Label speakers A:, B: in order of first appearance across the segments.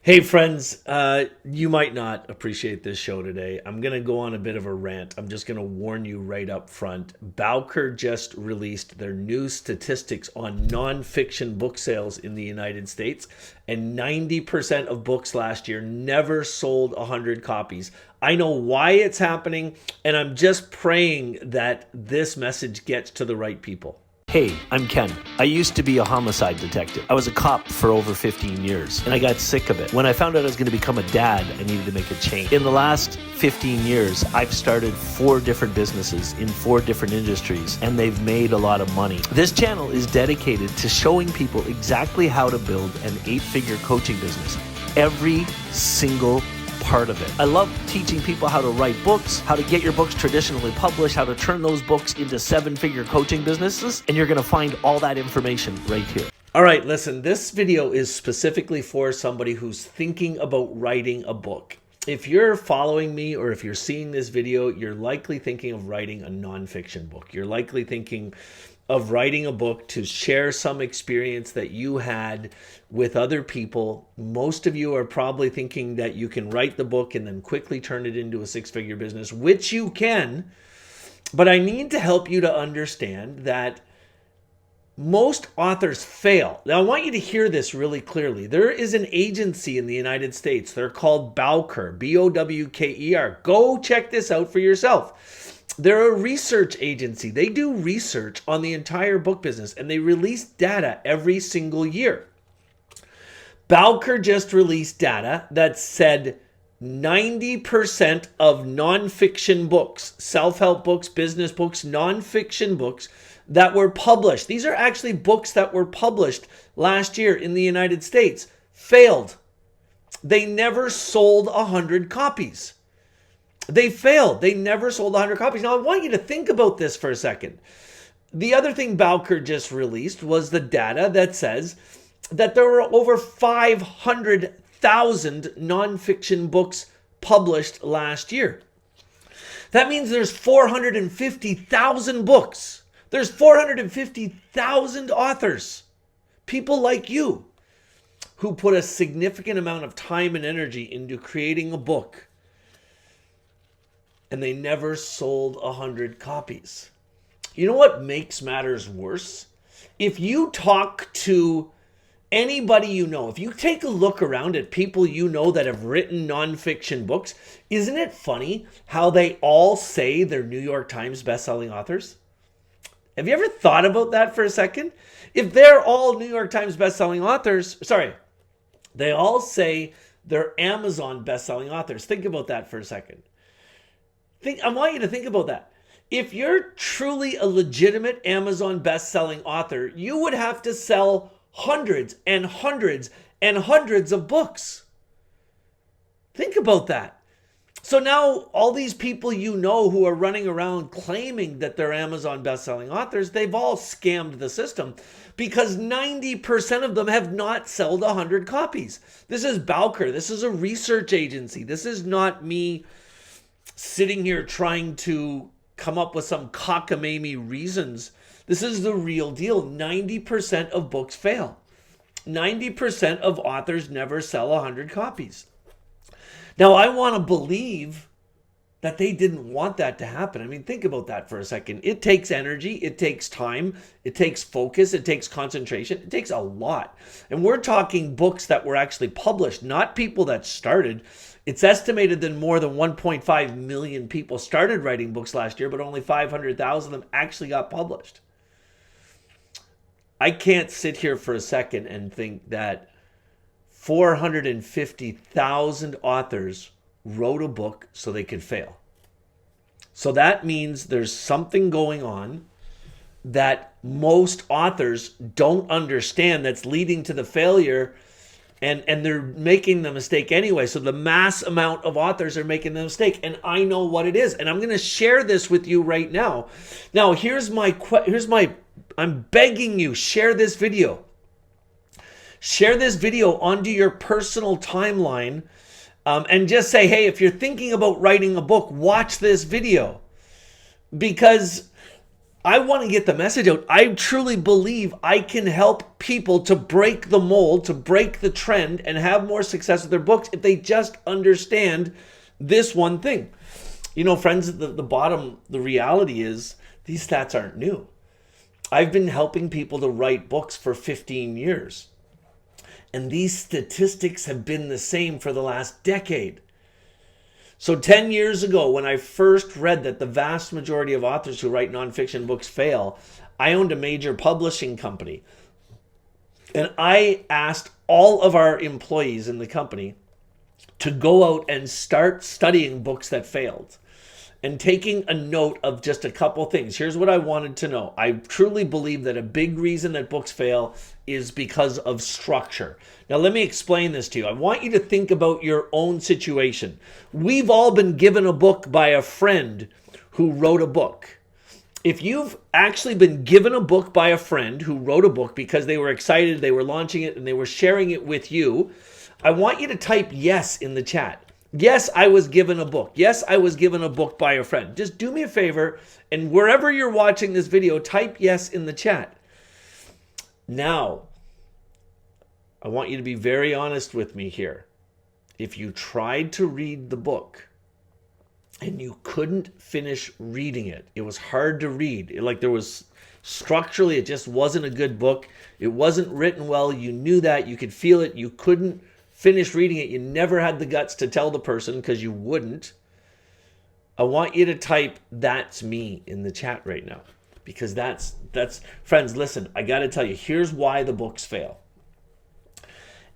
A: Hey friends, you might not appreciate this show today. I'm going to go on a bit of a rant. I'm just going to warn you right up front. Bowker just released their new statistics on nonfiction book sales in the United States, and 90% of books last year never sold 100 copies. I know why it's happening, and I'm just praying that this message gets to the right people. Hey, I'm Ken. I used to be a homicide detective. I was a cop for over 15 years, and I got sick of it. When I found out I was going to become a dad, I needed to make a change. In the last 15 years, I've started 4 different businesses in 4 different industries, and they've made a lot of money. This channel is dedicated to showing people exactly how to build an 8-figure coaching business. Every single part of it. I love teaching people how to write books, how to get your books traditionally published, how to turn those books into 7-figure coaching businesses, and you're going to find all that information right here. All right, listen, this video is specifically for somebody who's thinking about writing a book. If you're following me or if you're seeing this video, you're likely thinking of writing a nonfiction book. You're likely thinking of writing a book to share some experience that you had with other people. Most of you are probably thinking that you can write the book and then quickly turn it into a 6-figure business, which you can. But I need to help you to understand that most authors fail. Now, I want you to hear this really clearly. There is an agency in the United States. They're called Bowker, Bowker. Go check this out for yourself. They're a research agency. They do research on the entire book business, and they release data every single year. Bowker just released data that said 90% of nonfiction books, self-help books, business books, nonfiction books that were published, these are actually books that were published last year in the United States, failed. They never sold 100 copies. They failed. They never sold 100 copies. Now, I want you to think about this for a second. The other thing Bowker just released was the data that says that there were over 500,000 nonfiction books published last year. That means there's 450,000 books. There's 450,000 authors, people like you, who put a significant amount of time and energy into creating a book, and they never sold 100 copies. You know what makes matters worse? If you talk to anybody you know, if you take a look around at people you know that have written nonfiction books, isn't it funny how they all say they're New York Times bestselling authors? Have you ever thought about that for a second? If they're all New York Times bestselling authors, they all say they're Amazon bestselling authors. Think about that for a second. I want you to think about that. If you're truly a legitimate Amazon best-selling author, you would have to sell hundreds and hundreds and hundreds of books. Think about that. So now all these people you know who are running around claiming that they're Amazon best-selling authors, they've all scammed the system because 90% of them have not sold 100 copies. This is Bowker. This is a research agency. This is not me sitting here trying to come up with some cockamamie reasons. This is the real deal. 90% of books fail. 90% of authors never sell 100 copies. Now, I want to believe that they didn't want that to happen. I mean, think about that for a second. It takes energy, it takes time, it takes focus, it takes concentration, it takes a lot. And we're talking books that were actually published, not people that started. It's estimated that more than 1.5 million people started writing books last year, but only 500,000 of them actually got published. I can't sit here for a second and think that 450,000 authors wrote a book so they could fail. So that means there's something going on that most authors don't understand that's leading to the failure. And they're making the mistake anyway. So the mass amount of authors are making the mistake. And I know what it is. And I'm going to share this with you right now. Now, I'm begging you, share this video. Share this video onto your personal timeline. And just say, hey, if you're thinking about writing a book, watch this video. Because I want to get the message out. I truly believe I can help people to break the mold, to break the trend, and have more success with their books if they just understand this one thing. You know, friends, the reality is these stats aren't new. I've been helping people to write books for 15 years. And these statistics have been the same for the last decade. So 10 years ago, when I first read that the vast majority of authors who write nonfiction books fail, I owned a major publishing company. And I asked all of our employees in the company to go out and start studying books that failed and taking a note of just a couple things. Here's what I wanted to know. I truly believe that a big reason that books fail is because of structure. Now, let me explain this to you. I want you to think about your own situation. We've all been given a book by a friend who wrote a book. If you've actually been given a book by a friend who wrote a book because they were excited, they were launching it, and they were sharing it with you, I want you to type yes in the chat. Yes, I was given a book. Yes, I was given a book by a friend. Just do me a favor, and wherever you're watching this video, type yes in the chat. Now, I want you to be very honest with me here. If you tried to read the book and you couldn't finish reading it, it was hard to read. Like there was structurally, it just wasn't a good book. It wasn't written well. You knew that. You could feel it. You couldn't finish reading it. You never had the guts to tell the person because you wouldn't. I want you to type "that's me" in the chat right now, because that's friends, listen, I got to tell you, here's why the books fail.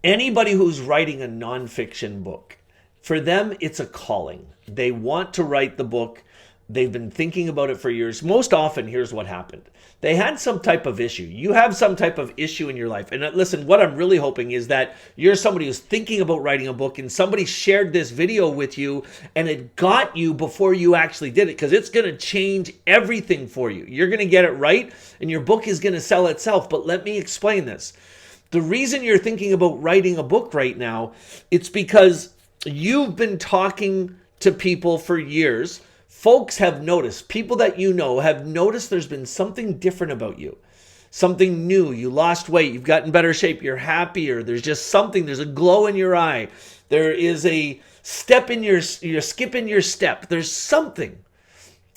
A: Anybody who's writing a nonfiction book, for them, it's a calling. They want to write the book. They've been thinking about it for years. Most often, here's what happened. They had some type of issue. You have some type of issue in your life. And listen, what I'm really hoping is that you're somebody who's thinking about writing a book and somebody shared this video with you and it got you before you actually did it, because it's going to change everything for you. You're going to get it right and your book is going to sell itself. But let me explain this. The reason you're thinking about writing a book right now, it's because you've been talking to people for years. Folks have noticed, people that you know have noticed there's been something different about you. Something new. You lost weight. You've gotten better shape. You're happier. There's just something. There's a glow in your eye. There is a step in your skip in your step. There's something.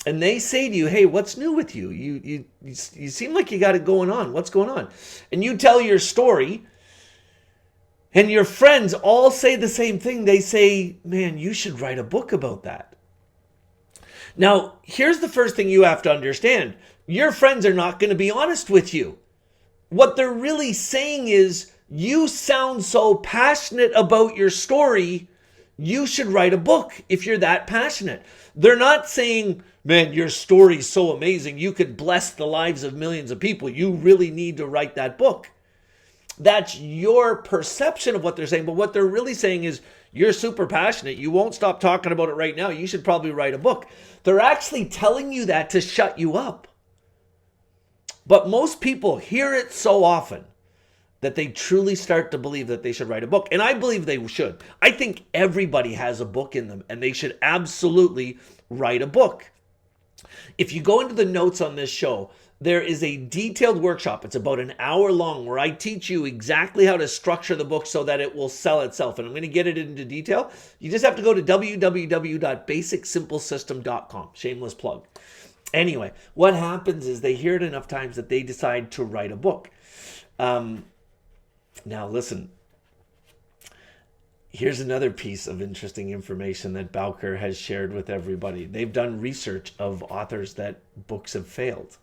A: And they say to you, hey, what's new with you? You seem like you got it going on. What's going on? And you tell your story, and your friends all say the same thing. They say, man, you should write a book about that. Now, here's the first thing you have to understand. Your friends are not going to be honest with you. What they're really saying is, you sound so passionate about your story, you should write a book if you're that passionate. They're not saying, man, your story's so amazing, you could bless the lives of millions of people. You really need to write that book. That's your perception of what they're saying. But what they're really saying is, you're super passionate. You won't stop talking about it right now. You should probably write a book. They're actually telling you that to shut you up. But most people hear it so often that they truly start to believe that they should write a book. And I believe they should. I think everybody has a book in them, and they should absolutely write a book. If you go into the notes on this show, there is a detailed workshop. It's about an hour long where I teach you exactly how to structure the book so that it will sell itself. And I'm going to get it into detail. You just have to go to www.basicsimplesystem.com. Shameless plug. Anyway, what happens is they hear it enough times that they decide to write a book. Now, listen. Here's another piece of interesting information that Bowker has shared with everybody. They've done research of authors that books have failed.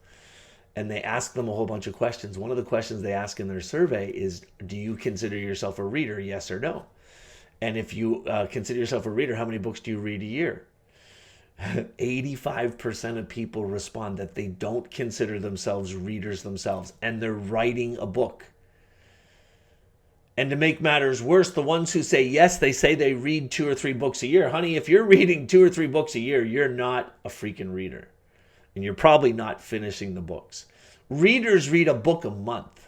A: And they ask them a whole bunch of questions. One of the questions they ask in their survey is, do you consider yourself a reader, yes or no? And if you consider yourself a reader, how many books do you read a year? 85% of people respond that they don't consider themselves readers themselves, and they're writing a book. And to make matters worse, the ones who say yes, they say they read 2 or 3 books a year. Honey, if you're reading 2 or 3 books a year, you're not a freaking reader. And you're probably not finishing the books. Readers read a book a month.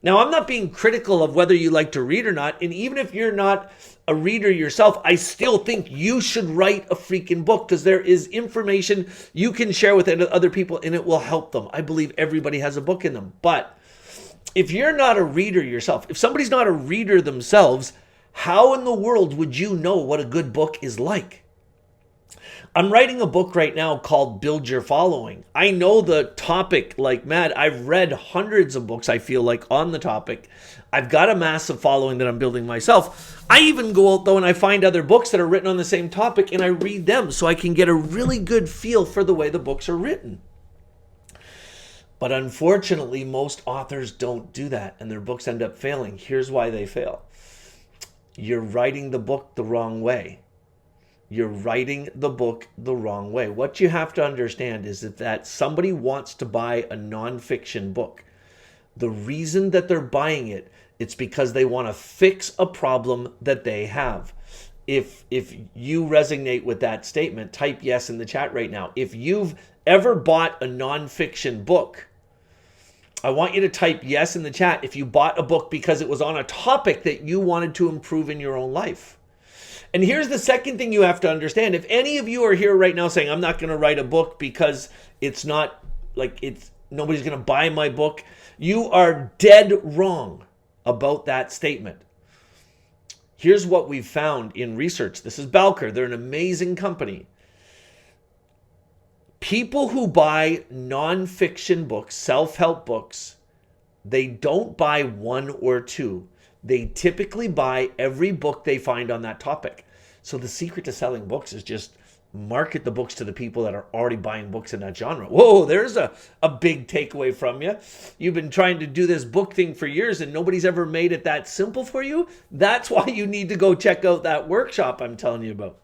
A: Now, I'm not being critical of whether you like to read or not. And even if you're not a reader yourself, I still think you should write a freaking book, because there is information you can share with other people and it will help them. I believe everybody has a book in them. But if you're not a reader yourself, if somebody's not a reader themselves, how in the world would you know what a good book is like? I'm writing a book right now called Build Your Following. I know the topic like mad. I've read hundreds of books, I feel like, on the topic. I've got a massive following that I'm building myself. I even go out, though, and I find other books that are written on the same topic, and I read them so I can get a really good feel for the way the books are written. But unfortunately, most authors don't do that, and their books end up failing. Here's why they fail. You're writing the book the wrong way. You're writing the book the wrong way. What you have to understand is that somebody wants to buy a nonfiction book. The reason that they're buying it, it's because they want to fix a problem that they have. If you resonate with that statement, type yes in the chat right now. If you've ever bought a nonfiction book, I want you to type yes in the chat if you bought a book because it was on a topic that you wanted to improve in your own life. And here's the second thing you have to understand. If any of you are here right now saying, I'm not going to write a book because it's not like nobody's going to buy my book, you are dead wrong about that statement. Here's what we've found in research. This is Bowker. They're an amazing company. People who buy nonfiction books, self-help books, they don't buy one or two. They typically buy every book they find on that topic. So the secret to selling books is just market the books to the people that are already buying books in that genre. Whoa, there's a big takeaway from you. You've been trying to do this book thing for years and nobody's ever made it that simple for you. That's why you need to go check out that workshop I'm telling you about.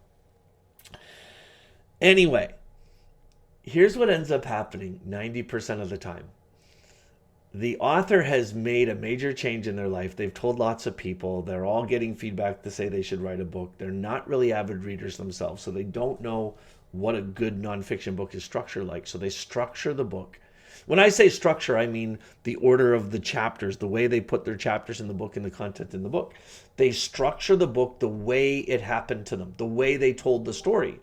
A: Anyway, here's what ends up happening 90% of the time. The author has made a major change in their life. They've told lots of people. They're all getting feedback to say they should write a book. They're not really avid readers themselves, so they don't know what a good nonfiction book is structured like. So they structure the book. When I say structure, I mean the order of the chapters, the way they put their chapters in the book and the content in the book. They structure the book the way it happened to them, the way they told the story.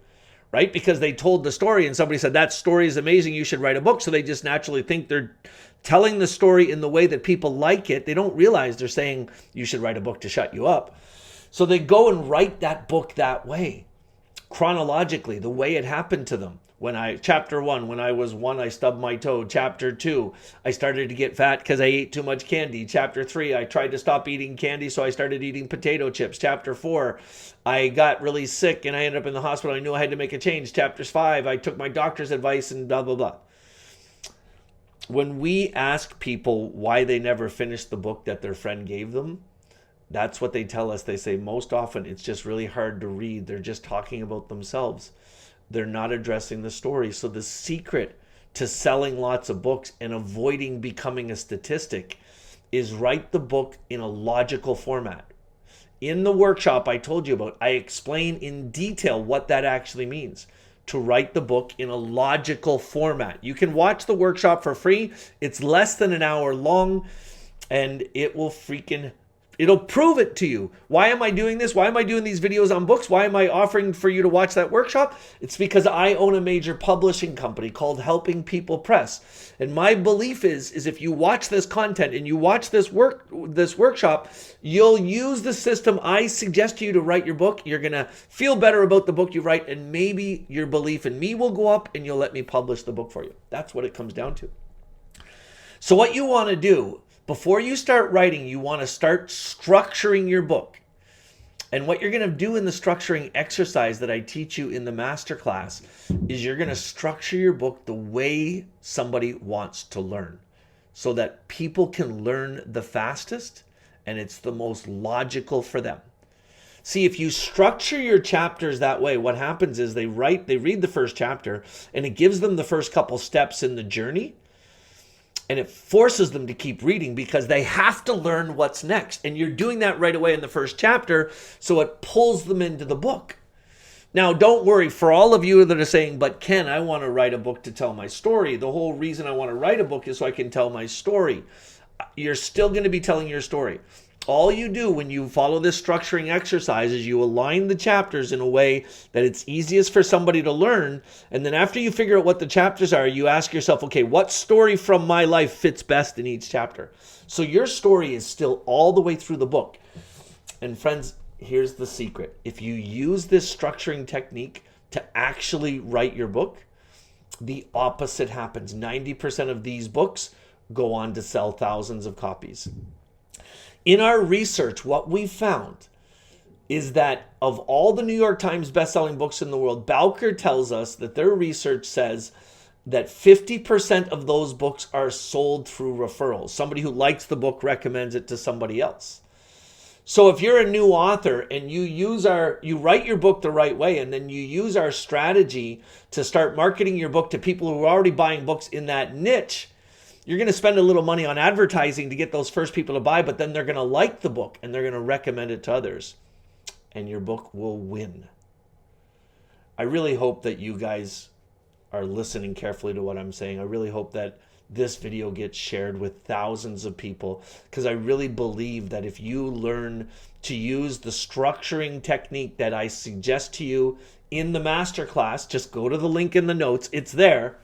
A: Right? Because they told the story and somebody said, that story is amazing, you should write a book. So they just naturally think they're telling the story in the way that people like it. They don't realize they're saying you should write a book to shut you up. So they go and write that book that way, chronologically, the way it happened to them. Chapter 1, when I was 1, I stubbed my toe. Chapter 2, I started to get fat because I ate too much candy. Chapter 3, I tried to stop eating candy, so I started eating potato chips. Chapter 4, I got really sick and I ended up in the hospital. I knew I had to make a change. Chapter 5, I took my doctor's advice and blah, blah, blah. When we ask people why they never finished the book that their friend gave them, that's what they tell us. They say most often it's just really hard to read. They're just talking about themselves. They're not addressing the story. So the secret to selling lots of books and avoiding becoming a statistic is write the book in a logical format. In the workshop I told you about, I explain in detail what that actually means, to write the book in a logical format. You can watch the workshop for free. It's less than an hour long and it'll prove it to you. Why am I doing this? Why am I doing these videos on books? Why am I offering for you to watch that workshop? It's because I own a major publishing company called Helping People Press. And my belief is if you watch this content and you watch this workshop, you'll use the system I suggest to you to write your book. You're going to feel better about the book you write, and maybe your belief in me will go up and you'll let me publish the book for you. That's what it comes down to. So what you want to do, before you start writing, you want to start structuring your book. And what you're going to do in the structuring exercise that I teach you in the masterclass is you're going to structure your book the way somebody wants to learn, so that people can learn the fastest and it's the most logical for them. See, if you structure your chapters that way, what happens is they read the first chapter and it gives them the first couple steps in the journey. And it forces them to keep reading because they have to learn what's next. And you're doing that right away in the first chapter, so it pulls them into the book. Now, don't worry, for all of you that are saying, but Ken, I want to write a book to tell my story. The whole reason I want to write a book is so I can tell my story. you're still going to be telling your story. All you do when you follow this structuring exercise is you align the chapters in a way that it's easiest for somebody to learn. And then after you figure out what the chapters are, you ask yourself, okay, what story from my life fits best in each chapter? So your story is still all the way through the book. And friends, here's the secret. If you use this structuring technique to actually write your book, the opposite happens. 90% of these books go on to sell thousands of copies. In our research, what we found is that of all the New York Times best-selling books in the world, Bowker tells us that their research says that 50% of those books are sold through referrals. Somebody who likes the book recommends it to somebody else. So if you're a new author and you write your book the right way, and then you use our strategy to start marketing your book to people who are already buying books in that niche, you're going to spend a little money on advertising to get those first people to buy, but then they're going to like the book and they're going to recommend it to others, and your book will win. I really hope that you guys are listening carefully to what I'm saying. I really hope that this video gets shared with thousands of people, because I really believe that if you learn to use the structuring technique that I suggest to you in the masterclass, just go to the link in the notes, it's there,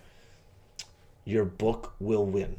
A: your book will win.